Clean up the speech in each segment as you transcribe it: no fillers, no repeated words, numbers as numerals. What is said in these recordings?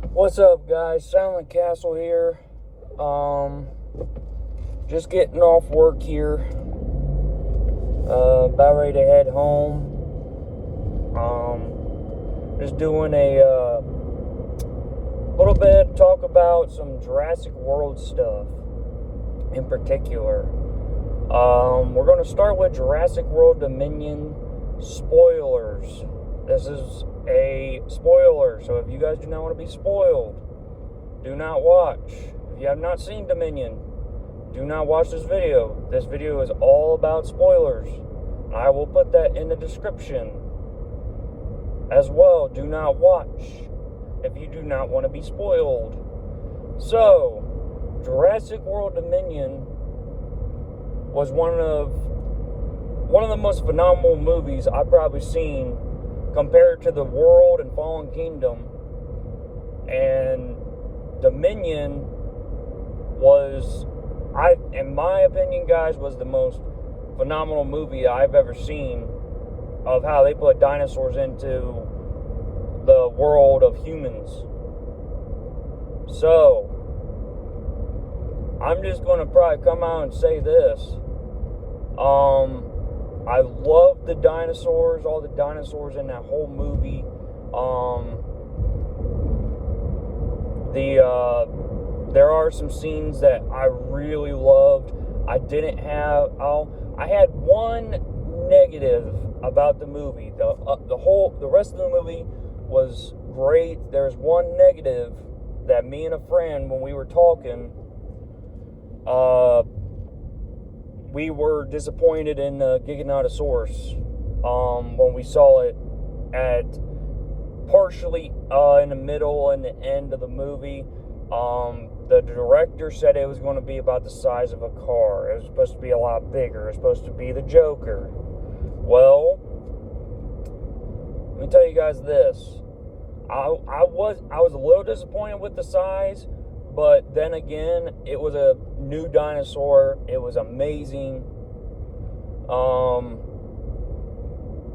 What's up, guys? Silent Castle here. Just getting off work here. About ready to head home. Just doing a little bit of talk about some Jurassic World stuff in particular. We're going to start with Jurassic World Dominion spoilers. This is a spoiler, so if you guys do not want to be spoiled, do not watch. If you have not seen Dominion, do not watch this video. This video is all about spoilers. I will put that in the description as well. Do not watch if you do not want to be spoiled. So, Jurassic World Dominion was one of the most phenomenal movies I've probably seen compared to The World and Fallen Kingdom. And Dominion was, in my opinion, guys, was the most phenomenal movie I've ever seen of how they put dinosaurs into the world of humans. So, I'm just going to probably come out and say this. I love the dinosaurs, all the dinosaurs in that whole movie. There are some scenes that I really loved. I had one negative about the movie. The rest of the movie was great. There's one negative that me and a friend, when we were talking, we were disappointed in the Giganotosaurus when we saw it at partially in the middle and the end of the movie. The director said it was going to be about the size of a car. It was supposed to be a lot bigger. It was supposed to be the Joker. Well, let me tell you guys this. I was a little disappointed with the size, but then again, it was a new dinosaur. It was amazing.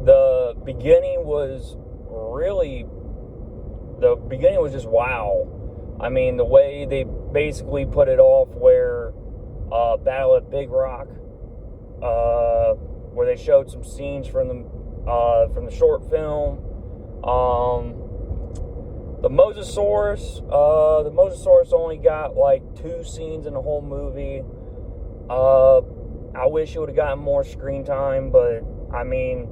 The beginning was just wow. I mean, the way they basically put it off, where Battle at Big Rock, where they showed some scenes from the short film. The Mosasaurus only got like 2 scenes in the whole movie. I wish it would have gotten more screen time, but I mean,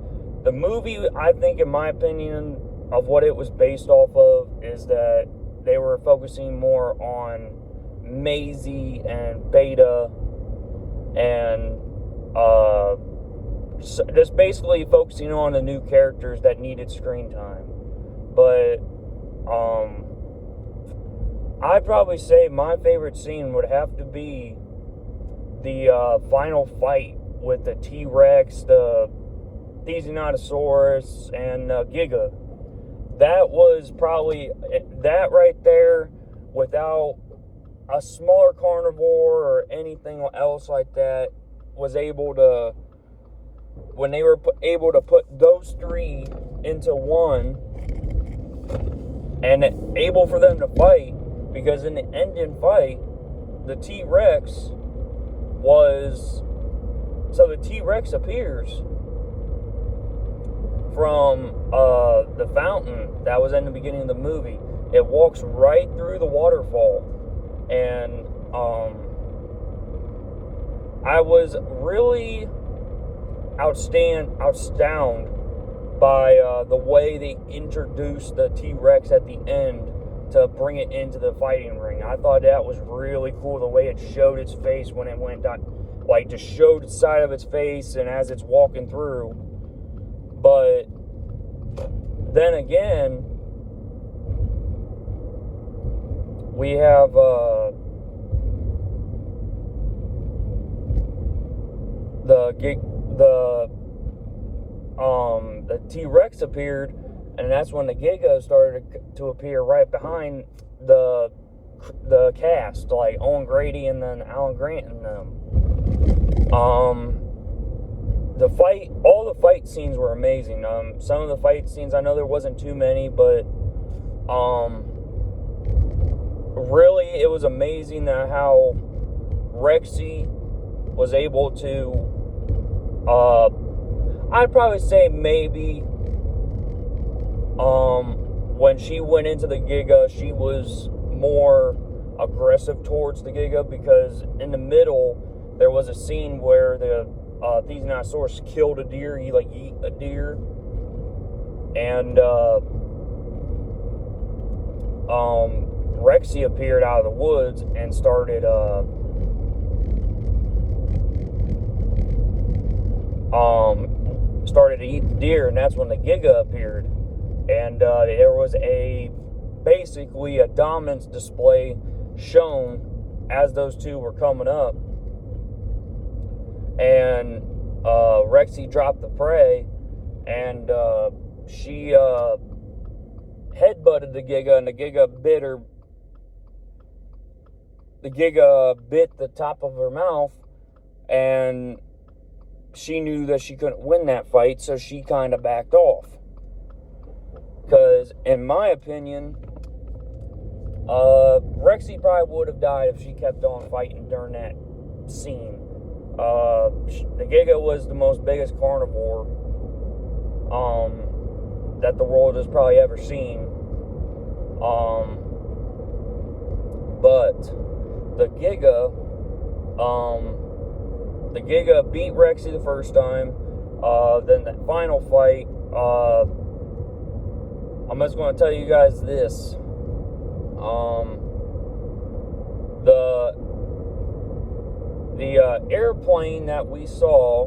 the movie, I think, in my opinion, of what it was based off of, is that they were focusing more on Maisie and Beta, and just basically focusing on the new characters that needed screen time. But I'd probably say my favorite scene would have to be the final fight with the T-Rex, the Giganotosaurus, and Giga. That was probably, that right there, without a smaller carnivore or anything else like that, was able to, when they were able to put those 3 into one, and able for them to fight, because in the ending fight, the T-Rex appears from the fountain that was in the beginning of the movie. It walks right through the waterfall, and I was really outstanded by the way they introduced the T-Rex at the end to bring it into the fighting ring. I thought that was really cool, the way it showed its face when it went down, like just showed the side of its face and as it's walking through. But then again, we have the T-Rex appeared, and that's when the Giga started to appear right behind the cast, like Owen Grady and then Alan Grant and them. All the fight scenes were amazing. Some of the fight scenes, I know there wasn't too many, but really, it was amazing that how Rexy was able to, I'd probably say maybe, when she went into the Giga, she was more aggressive towards the Giga, because in the middle, there was a scene where the Thesionosaurus killed a deer. He, like, eat a deer. And, Rexy appeared out of the woods and started, started to eat the deer, and that's when the Giga appeared. And there was basically a dominance display shown as those two were coming up. And Rexy dropped the prey, and she headbutted the Giga, and the Giga bit her. The Giga bit the top of her mouth, and she knew that she couldn't win that fight, so she kind of backed off. Because, in my opinion, Rexy probably would have died if she kept on fighting during that scene. The Giga was the most biggest carnivore that the world has probably ever seen. But the Giga beat Rexy the first time. Then that final fight, I'm just going to tell you guys this. The airplane that we saw,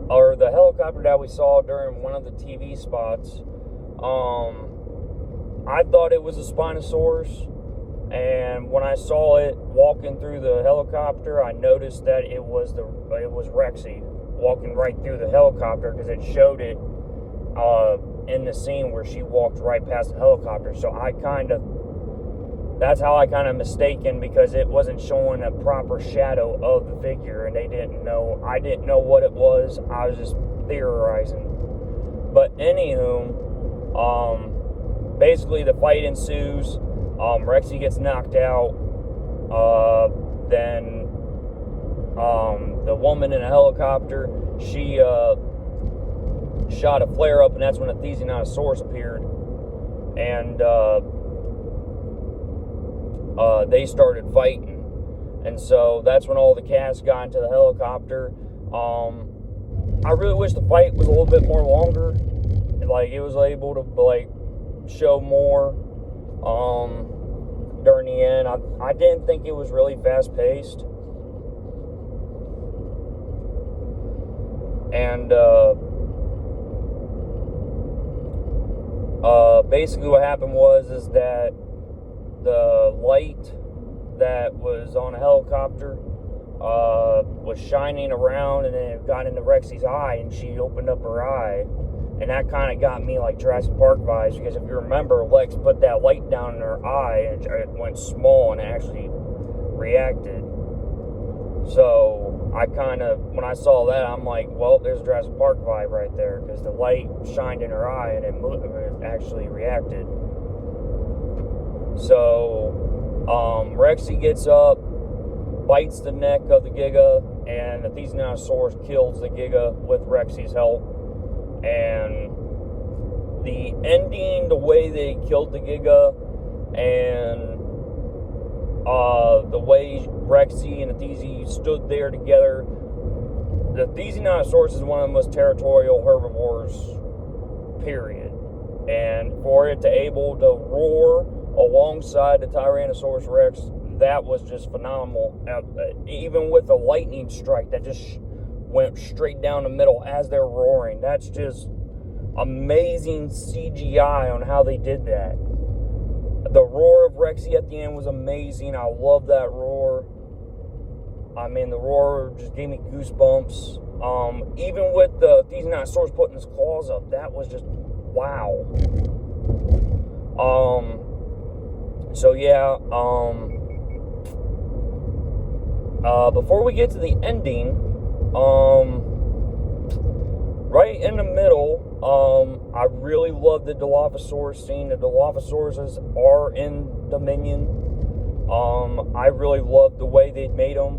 or the helicopter that we saw during one of the TV spots, I thought it was a Spinosaurus, and when I saw it walking through the helicopter, I noticed that it was Rexy walking right through the helicopter, because it showed it in the scene where she walked right past the helicopter. So that's how I kind of mistaken, because it wasn't showing a proper shadow of the figure, and I didn't know what it was. I was just theorizing. But anywho, basically the fight ensues. Rexy gets knocked out. Then the woman in a helicopter, she shot a flare up, and that's when a Thesionosaurus appeared. And they started fighting. And so that's when all the cast got into the helicopter. I really wish the fight was a little bit more longer. Like, it was able to, like, show more during the end. I didn't think it was really fast paced. And basically what happened is that the light that was on a helicopter was shining around, and then it got into Rexy's eye, and she opened up her eye. And that kind of got me like Jurassic Park vibes, because if you remember, Lex put that light down in her eye, and it went small, and it actually reacted. So I kind of, when I saw that, I'm like, well, there's a Jurassic Park vibe right there, because the light shined in her eye, and it actually reacted. So Rexy gets up, bites the neck of the Giga, and the Thesionosaurus kills the Giga with Rexy's help. And the ending, the way they killed the Giga, and the way Rexy and the Thesionosaurus stood there together. The Thesionosaurus is one of the most territorial herbivores, period. And for it to able to roar alongside the Tyrannosaurus Rex, that was just phenomenal. Even with the lightning strike that just went straight down the middle as they're roaring. That's just amazing CGI on how they did that. The roar of Rexy at the end was amazing. I love that roar. I mean, the roar just gave me goosebumps. Even with the Thesionosaurus putting his claws up, that was just wow. So yeah, before we get to the ending, right in the middle, I I really love the Dilophosaurus scene. The Dilophosauruses are in Dominion. I really loved the way they made them.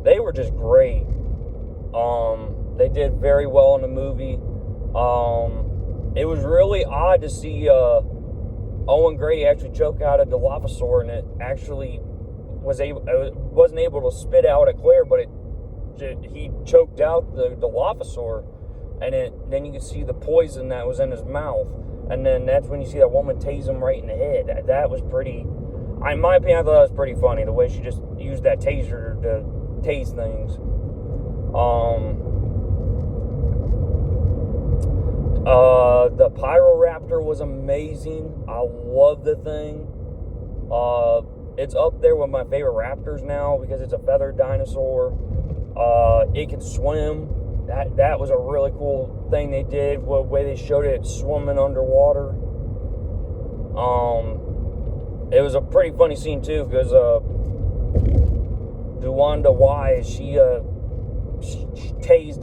They were just great. They did very well in the movie. It was really odd to see Owen Grady actually choke out a Dilophosaur, and it actually wasn't able to spit out a Claire, but he choked out the Dilophosaur, and then you could see the poison that was in his mouth, and then that's when you see that woman tase him right in the head. That was pretty, in my opinion, I thought that was pretty funny, the way she just used that taser to tase things. The Pyroraptor was amazing. I love the thing. It's up there with my favorite raptors now because it's a feathered dinosaur. It can swim. That was a really cool thing they did. The way they showed it swimming underwater. It was a pretty funny scene too because Duwanda Wise, she tased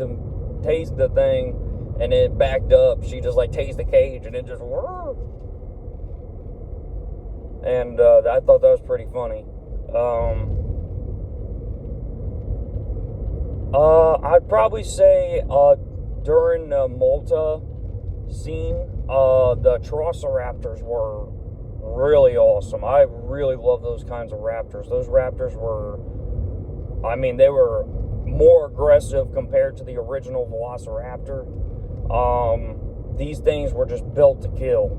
the thing, and it backed up. She just like tased the cage, and it just whirr. And I thought that was pretty funny. I'd probably say during the Malta scene, the Velociraptors were really awesome. I really love those kinds of raptors. Those raptors were, they were more aggressive compared to the original Velociraptor. These things were just built to kill.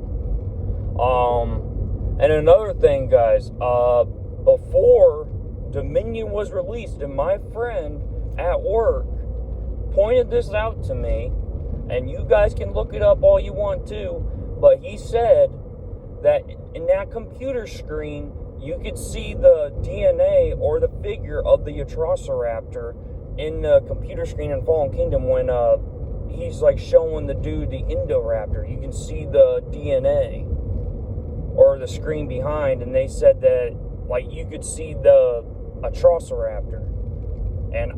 And another thing, guys, before Dominion was released, and my friend at work pointed this out to me, and you guys can look it up all you want to, but he said that in that computer screen, you could see the DNA or the figure of the Velociraptor in the computer screen in Fallen Kingdom when he's like showing the dude the Indoraptor. You can see the DNA or the screen behind, and they said that like you could see the Velociraptor. And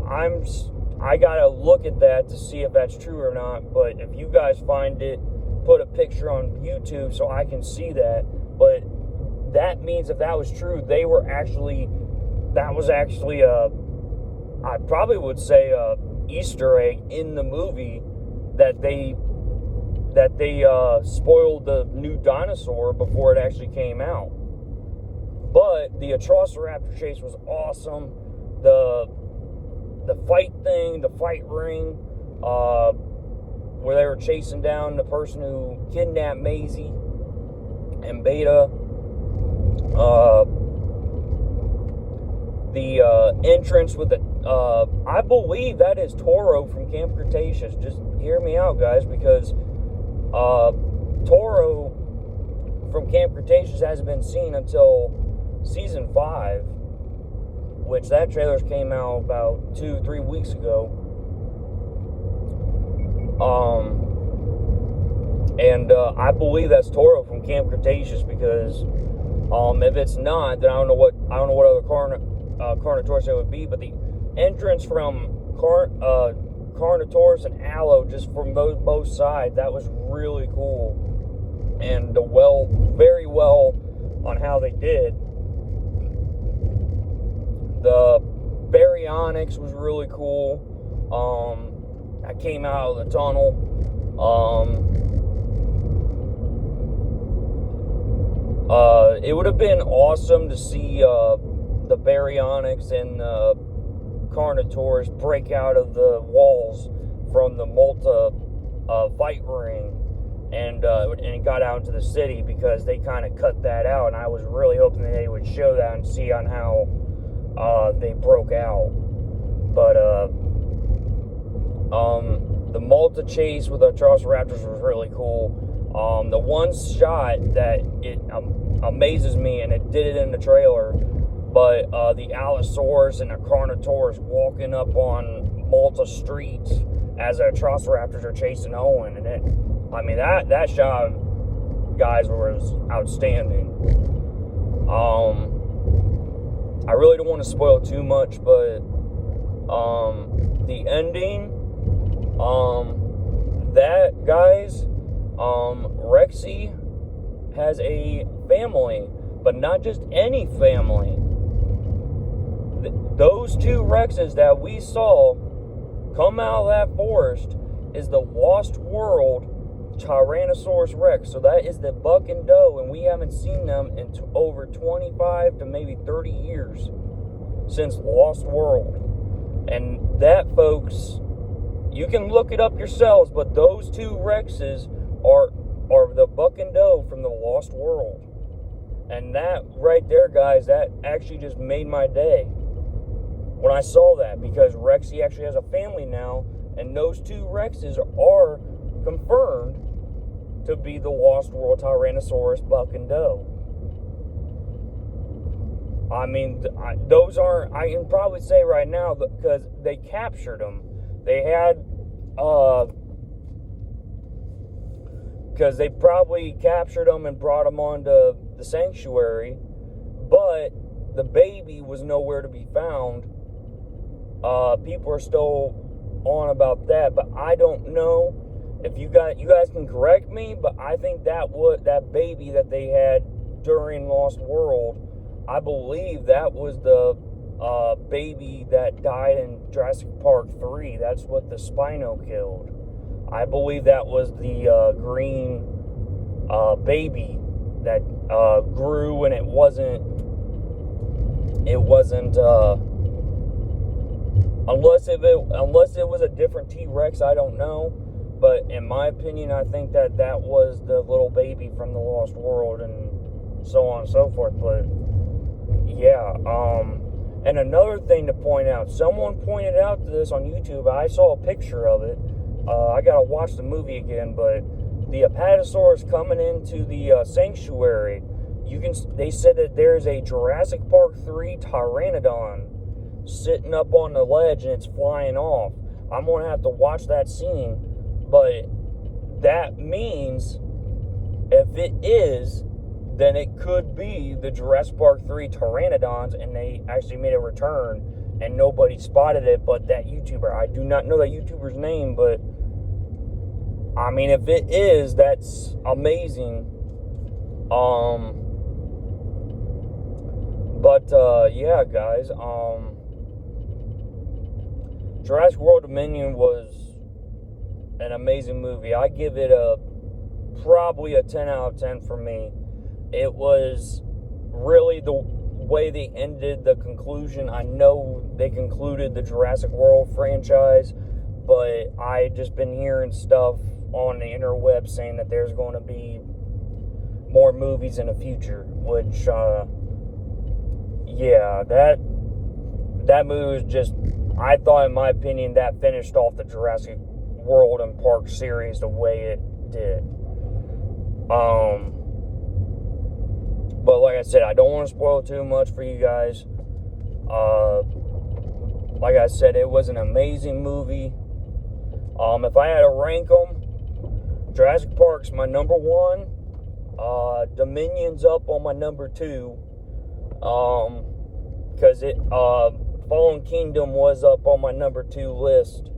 I gotta look at that to see if that's true or not. But if you guys find it, put a picture on YouTube so I can see that. But that means if that was true, that was actually I probably would say a Easter egg in the movie that they spoiled the new dinosaur before it actually came out. But the Velociraptor chase was awesome. The fight ring, where they were chasing down the person who kidnapped Maisie and Beta. The entrance with the, I believe that is Toro from Camp Cretaceous. Just hear me out, guys, because Toro from Camp Cretaceous hasn't been seen until season 5, which that trailer came out about 2-3 weeks ago. And I believe that's Toro from Camp Cretaceous because if it's not, then I don't know what other Carnotaurus it would be. But the entrance from Carnotaurus and Allo, just from both sides, that was really cool, and very well on how they did. The Baryonyx was really cool. I came out of the tunnel. It would have been awesome to see the Baryonyx and Carnotaurus break out of the walls from the Malta fight ring and it got out into the city, because they kind of cut that out, and I was really hoping that they would show that and see on how they broke out. But the Malta chase with the Velociraptors was really cool. The one shot that it amazes me, and it did it in the trailer, but the Allosaurus and the Carnotaurus walking up on Malta streets as the Velociraptors are chasing Owen, and that shot, guys, was outstanding. I really don't want to spoil too much, but the ending, guys, Rexy has a family, but not just any family. Those two Rexes that we saw come out of that forest is the Lost World Tyrannosaurus Rex. So that is the buck and doe, and we haven't seen them in over 25 to maybe 30 years since Lost World. And that, folks, you can look it up yourselves, but those two Rexes are the buck and doe from the Lost World. And that right there, guys, that actually just made my day when I saw that, because Rexy actually has a family now, and those two Rexes are confirmed to be the Lost World Tyrannosaurus buck and doe. I mean, those aren't, I can probably say right now, because they captured them. They had, because they probably captured them and brought them onto the sanctuary, but the baby was nowhere to be found. People are still on about that, but I don't know if you guys can correct me, but I think that baby that they had during Lost World, I believe that was the baby that died in Jurassic Park 3. That's what the Spino killed. I believe that was the green baby that grew, and it wasn't unless it was a different T-Rex, I don't know. But in my opinion, I think that was the little baby from the Lost World, and so on and so forth. But yeah, and another thing to point out, someone pointed out this on YouTube. I saw a picture of it. I gotta watch the movie again, but the Apatosaurus coming into the sanctuary, they said that there's a Jurassic Park 3 Pteranodon sitting up on the ledge and it's flying off. I'm gonna have to watch that scene, but that means if it is, then it could be the Jurassic Park 3 Pteranodons, and they actually made a return and nobody spotted it but that YouTuber. I do not know that YouTuber's name, but I mean, if it is, that's amazing. Yeah, guys, Jurassic World Dominion was an amazing movie. I give it probably a 10 out of 10 for me. It was really the way they ended the conclusion. I know they concluded the Jurassic World franchise, but I just been hearing stuff on the interweb saying that there's going to be more movies in the future, which yeah, that movie was just, I thought, in my opinion, that finished off the Jurassic World and Park series the way it did. But like I said, I don't want to spoil too much for you guys. Like I said, it was an amazing movie. If I had to rank them, Jurassic Park's my number 1. Dominion's up on my number 2. Because Fallen Kingdom was up on my number 2 list.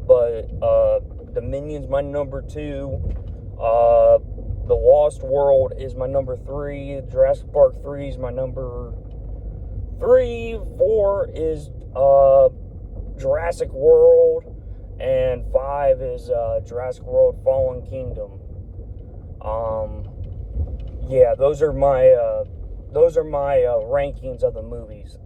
But Dominion's my number 2. The Lost World is my number 3. Jurassic Park 3 is my number 3. 4 is Jurassic World, and 5 is Jurassic World Fallen Kingdom. Yeah, those are my rankings of the movies.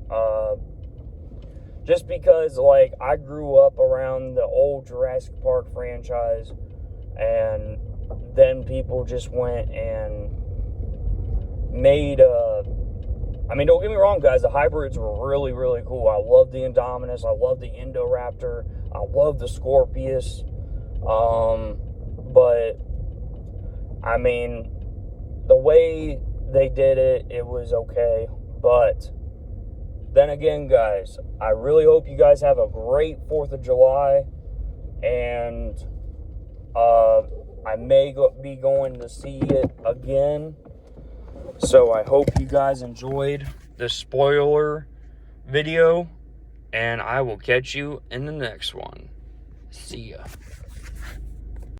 Just because, like, I grew up around the old Jurassic Park franchise, and then people just went and made I mean, don't get me wrong, guys, the hybrids were really, really cool. I love the Indominus, I love the Indoraptor, I love the Scorpius, but I mean, the way they did it, it was okay. But then again, guys, I really hope you guys have a great 4th of July, and I may be going to see it again. So I hope you guys enjoyed this spoiler video, and I will catch you in the next one. See ya.